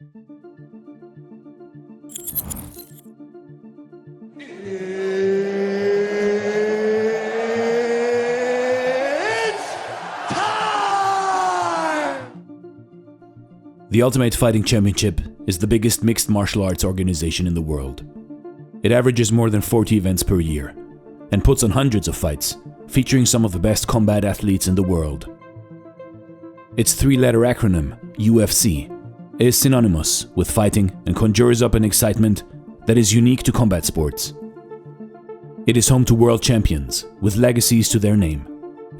The Ultimate Fighting Championship is the biggest mixed martial arts organization in the world. It averages more than 40 events per year and puts on hundreds of fights, featuring some of the best combat athletes in the world. Its three-letter acronym, UFC, is synonymous with fighting and conjures up an excitement that is unique to combat sports. It is home to world champions with legacies to their name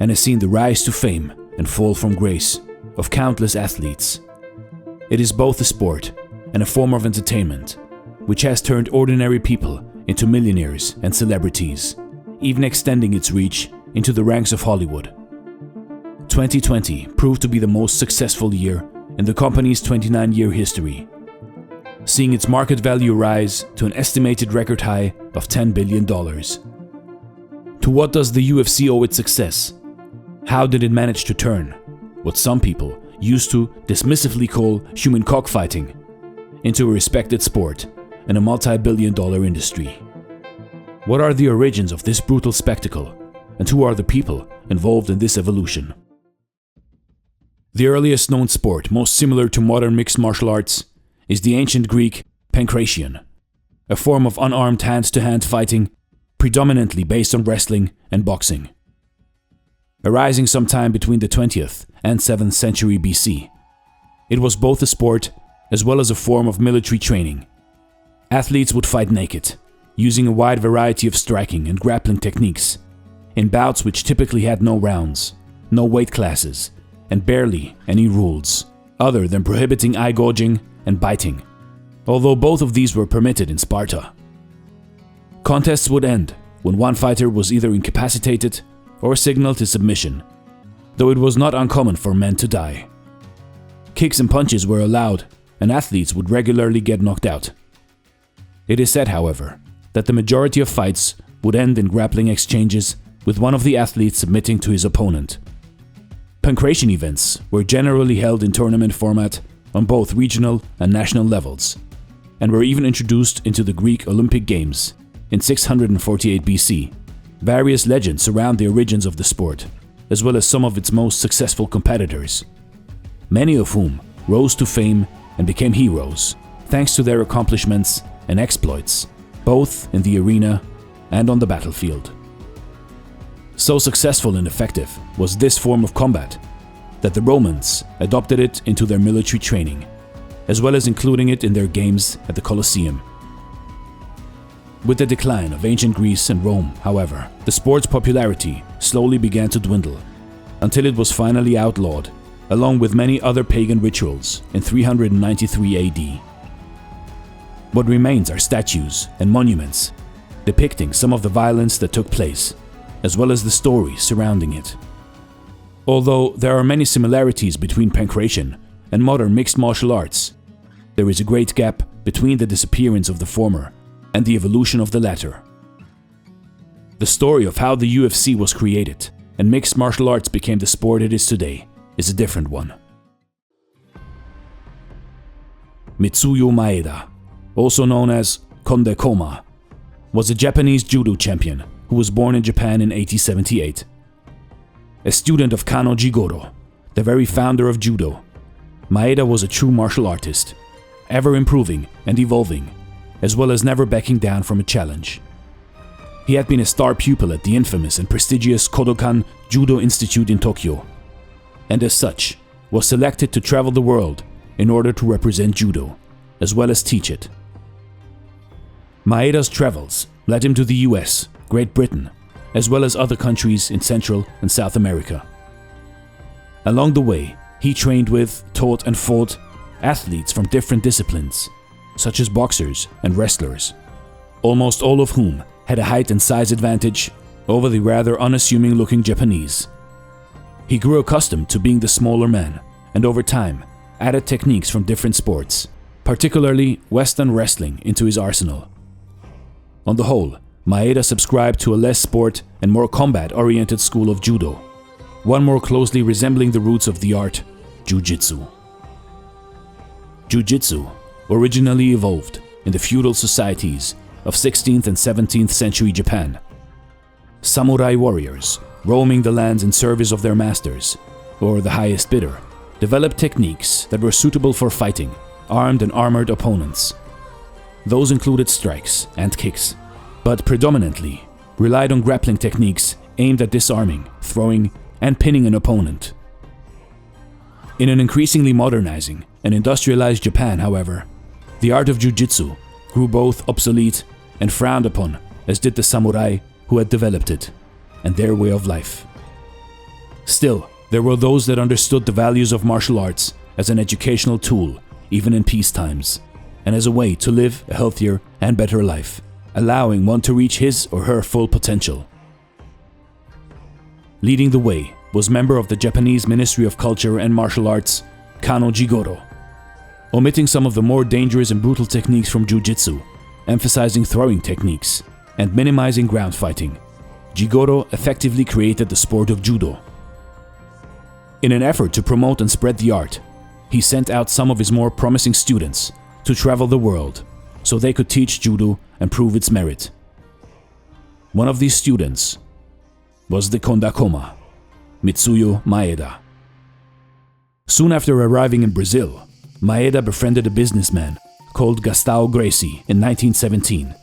and has seen the rise to fame and fall from grace of countless athletes. It is both a sport and a form of entertainment, which has turned ordinary people into millionaires and celebrities, even extending its reach into the ranks of Hollywood. 2020 proved to be the most successful year in the company's 29-year history, seeing its market value rise to an estimated record high of $10 billion. To what does the UFC owe its success? How did it manage to turn what some people used to dismissively call human cockfighting into a respected sport and a multi-billion-dollar industry? What are the origins of this brutal spectacle, and who are the people involved in this evolution? The earliest known sport, most similar to modern mixed martial arts, is the ancient Greek pankration, a form of unarmed hand-to-hand fighting predominantly based on wrestling and boxing. Arising sometime between the 20th and 7th century BC, it was both a sport as well as a form of military training. Athletes would fight naked, using a wide variety of striking and grappling techniques, in bouts which typically had no rounds, no weight classes, and barely any rules, other than prohibiting eye gouging and biting, although both of these were permitted in Sparta. Contests would end when one fighter was either incapacitated or signaled his submission, though it was not uncommon for men to die. Kicks and punches were allowed, and athletes would regularly get knocked out. It is said, however, that the majority of fights would end in grappling exchanges with one of the athletes submitting to his opponent. Pankration events were generally held in tournament format on both regional and national levels, and were even introduced into the Greek Olympic Games in 648 BC. Various legends surround the origins of the sport, as well as some of its most successful competitors, many of whom rose to fame and became heroes thanks to their accomplishments and exploits, both in the arena and on the battlefield. So successful and effective was this form of combat that the Romans adopted it into their military training, as well as including it in their games at the Colosseum. With the decline of ancient Greece and Rome, however, the sport's popularity slowly began to dwindle, until it was finally outlawed, along with many other pagan rituals, in 393 AD. What remains are statues and monuments depicting some of the violence that took place, as well as the stories surrounding it. Although there are many similarities between pankration and modern mixed martial arts, there is a great gap between the disappearance of the former and the evolution of the latter. The story of how the UFC was created and mixed martial arts became the sport it is today is a different one. Mitsuyo Maeda, also known as Konde Koma, was a Japanese judo champion who was born in Japan in 1878. A student of Kano Jigoro, the very founder of judo, Maeda was a true martial artist, ever improving and evolving, as well as never backing down from a challenge. He had been a star pupil at the infamous and prestigious Kodokan Judo Institute in Tokyo, and as such was selected to travel the world in order to represent judo, as well as teach it. Maeda's travels led him to the US, Great Britain, as well as other countries in Central and South America. Along the way, he trained with, taught and fought athletes from different disciplines, such as boxers and wrestlers, almost all of whom had a height and size advantage over the rather unassuming-looking Japanese. He grew accustomed to being the smaller man, and over time added techniques from different sports, particularly Western wrestling, into his arsenal. On the whole, Maeda subscribed to a less sport and more combat-oriented school of judo, one more closely resembling the roots of the art, jujitsu. Jujitsu originally evolved in the feudal societies of 16th and 17th century Japan. Samurai warriors, roaming the lands in service of their masters, or the highest bidder, developed techniques that were suitable for fighting armed and armored opponents. Those included strikes and kicks, but predominantly relied on grappling techniques aimed at disarming, throwing, and pinning an opponent. In an increasingly modernizing and industrialized Japan, however, the art of jujitsu grew both obsolete and frowned upon, as did the samurai who had developed it, and their way of life. Still, there were those that understood the values of martial arts as an educational tool, even in peace times, and as a way to live a healthier and better life, allowing one to reach his or her full potential. Leading the way was member of the Japanese Ministry of Culture and Martial Arts, Kano Jigoro. Omitting some of the more dangerous and brutal techniques from jujitsu, emphasizing throwing techniques, and minimizing ground fighting, Jigoro effectively created the sport of judo. In an effort to promote and spread the art, he sent out some of his more promising students to travel the world so they could teach judo and prove its merit. One of these students was the Kondakoma, Mitsuyo Maeda. Soon after arriving in Brazil, Maeda befriended a businessman called Gracie in 1917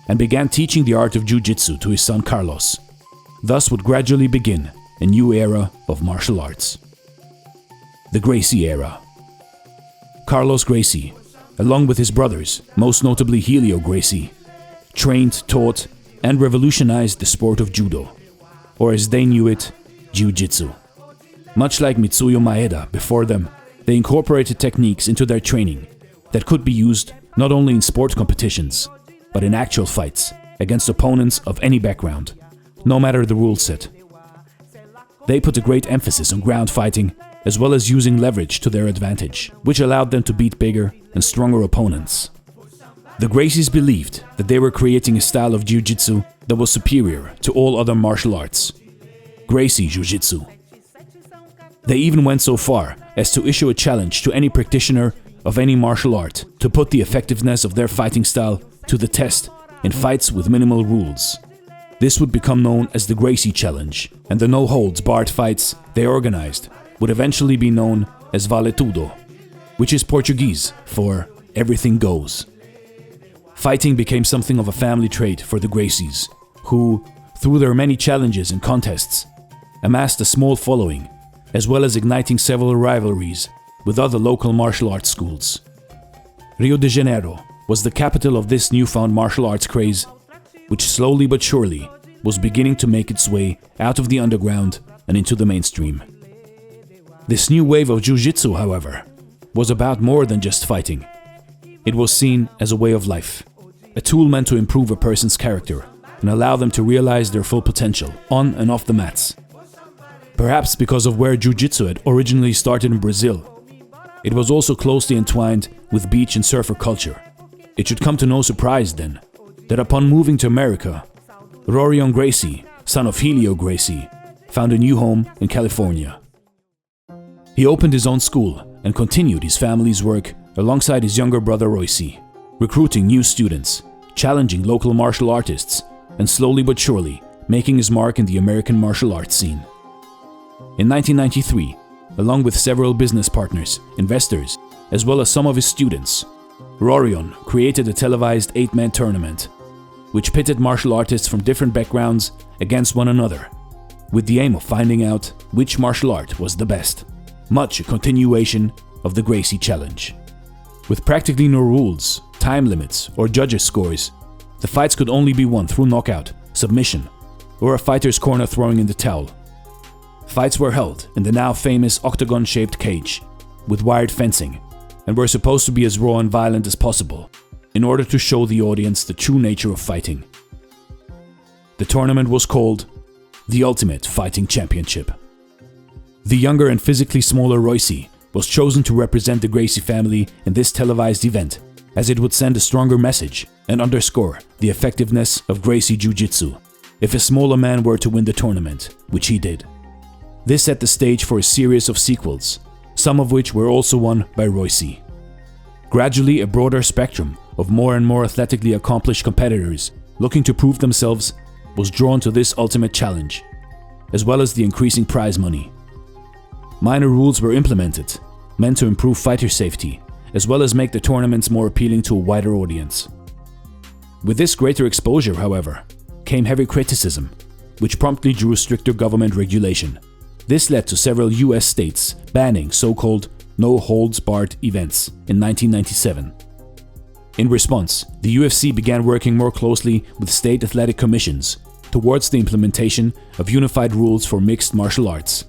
and began teaching the art of jujitsu to his son Carlos. Thus would gradually begin a new era of martial arts. The Gracie era. Carlos Gracie, along with his brothers, most notably Helio Gracie, trained, taught, and revolutionized the sport of judo, or as they knew it, jujitsu. Much like Mitsuyo Maeda before them, they incorporated techniques into their training that could be used not only in sport competitions, but in actual fights against opponents of any background, no matter the rule set. They put a great emphasis on ground fighting, as well as using leverage to their advantage, which allowed them to beat bigger and stronger opponents. The Gracies believed that they were creating a style of jiu-jitsu that was superior to all other martial arts, Gracie Jiu-Jitsu. They even went so far as to issue a challenge to any practitioner of any martial art to put the effectiveness of their fighting style to the test in fights with minimal rules. This would become known as the Gracie Challenge, and the no-holds-barred fights they organized would eventually be known as Vale Tudo, which is Portuguese for everything goes. Fighting became something of a family trait for the Gracies, who, through their many challenges and contests, amassed a small following, as well as igniting several rivalries with other local martial arts schools. Rio de Janeiro was the capital of this newfound martial arts craze, which slowly but surely was beginning to make its way out of the underground and into the mainstream. This new wave of jiu-jitsu, however, was about more than just fighting. It was seen as a way of life, a tool meant to improve a person's character and allow them to realize their full potential on and off the mats. Perhaps because of where jiu-jitsu had originally started in Brazil, it was also closely entwined with beach and surfer culture. It should come to no surprise, then, that upon moving to America, Rorion Gracie, son of Helio Gracie, found a new home in California. He opened his own school and continued his family's work alongside his younger brother Royce, recruiting new students, challenging local martial artists, and slowly but surely making his mark in the American martial arts scene. In 1993, along with several business partners, investors, as well as some of his students, Rorion created a televised 8-man tournament, which pitted martial artists from different backgrounds against one another, with the aim of finding out which martial art was the best, much a continuation of the Gracie Challenge. With practically no rules, time limits, or judges' scores, the fights could only be won through knockout, submission, or a fighter's corner throwing in the towel. Fights were held in the now famous octagon-shaped cage, with wired fencing, and were supposed to be as raw and violent as possible, in order to show the audience the true nature of fighting. The tournament was called the Ultimate Fighting Championship. The younger and physically smaller Royce was chosen to represent the Gracie family in this televised event, as it would send a stronger message and underscore the effectiveness of Gracie Jiu-Jitsu if a smaller man were to win the tournament, which he did. This set the stage for a series of sequels, some of which were also won by Royce. Gradually, a broader spectrum of more and more athletically accomplished competitors looking to prove themselves was drawn to this ultimate challenge, as well as the increasing prize money. Minor rules were implemented, meant to improve fighter safety, as well as make the tournaments more appealing to a wider audience. With this greater exposure, however, came heavy criticism, which promptly drew stricter government regulation. This led to several US states banning so-called no-holds-barred events in 1997. In response, the UFC began working more closely with state athletic commissions towards the implementation of unified rules for mixed martial arts.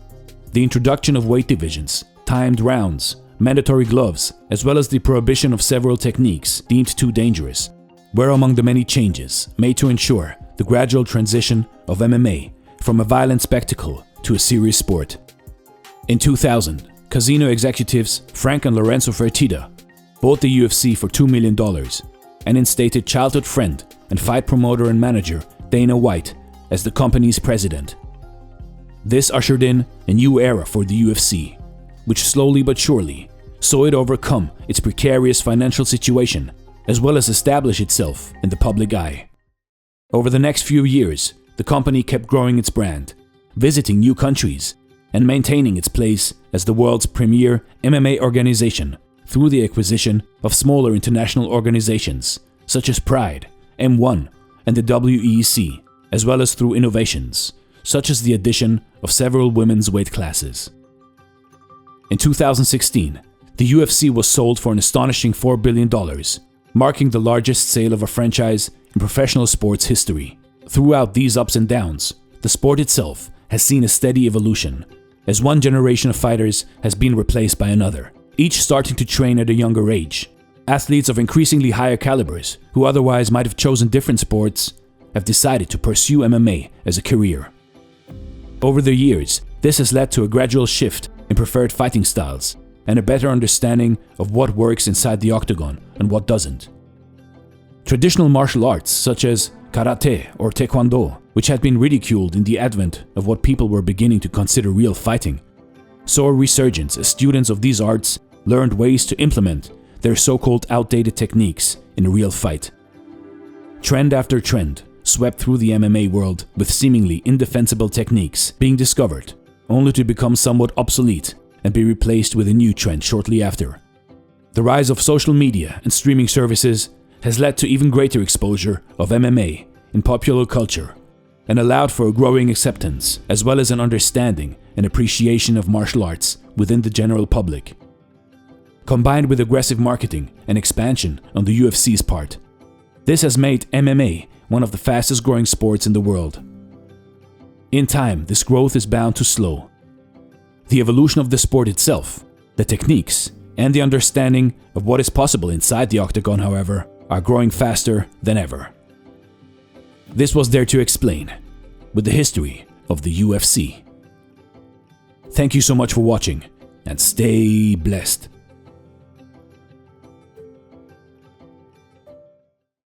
The introduction of weight divisions, timed rounds, mandatory gloves, as well as the prohibition of several techniques deemed too dangerous, were among the many changes made to ensure the gradual transition of MMA from a violent spectacle to a serious sport. In 2000, casino executives Frank and Lorenzo Fertitta bought the UFC for $2 million and instated childhood friend and fight promoter and manager Dana White as the company's president. This ushered in a new era for the UFC, which slowly but surely saw it overcome its precarious financial situation as well as establish itself in the public eye. Over the next few years, the company kept growing its brand, visiting new countries, and maintaining its place as the world's premier MMA organization through the acquisition of smaller international organizations such as Pride, M1, and the WEC, as well as through innovations such as the addition of several women's weight classes. In 2016, the UFC was sold for an astonishing $4 billion, marking the largest sale of a franchise in professional sports history. Throughout these ups and downs, the sport itself has seen a steady evolution, as one generation of fighters has been replaced by another, each starting to train at a younger age. Athletes of increasingly higher calibers, who otherwise might have chosen different sports, have decided to pursue MMA as a career. Over the years, this has led to a gradual shift in preferred fighting styles and a better understanding of what works inside the octagon and what doesn't. Traditional martial arts such as karate or taekwondo, which had been ridiculed in the advent of what people were beginning to consider real fighting, saw a resurgence as students of these arts learned ways to implement their so-called outdated techniques in a real fight. Trend after trend swept through the MMA world, with seemingly indefensible techniques being discovered, only to become somewhat obsolete and be replaced with a new trend shortly after. The rise of social media and streaming services has led to even greater exposure of MMA in popular culture and allowed for a growing acceptance as well as an understanding and appreciation of martial arts within the general public. Combined with aggressive marketing and expansion on the UFC's part, this has made MMA one of the fastest growing sports in the world. In time, this growth is bound to slow. The evolution of the sport itself, the techniques, and the understanding of what is possible inside the octagon, however, are growing faster than ever. This was Dare to Explain, with the history of the UFC. Thank you so much for watching, and stay blessed.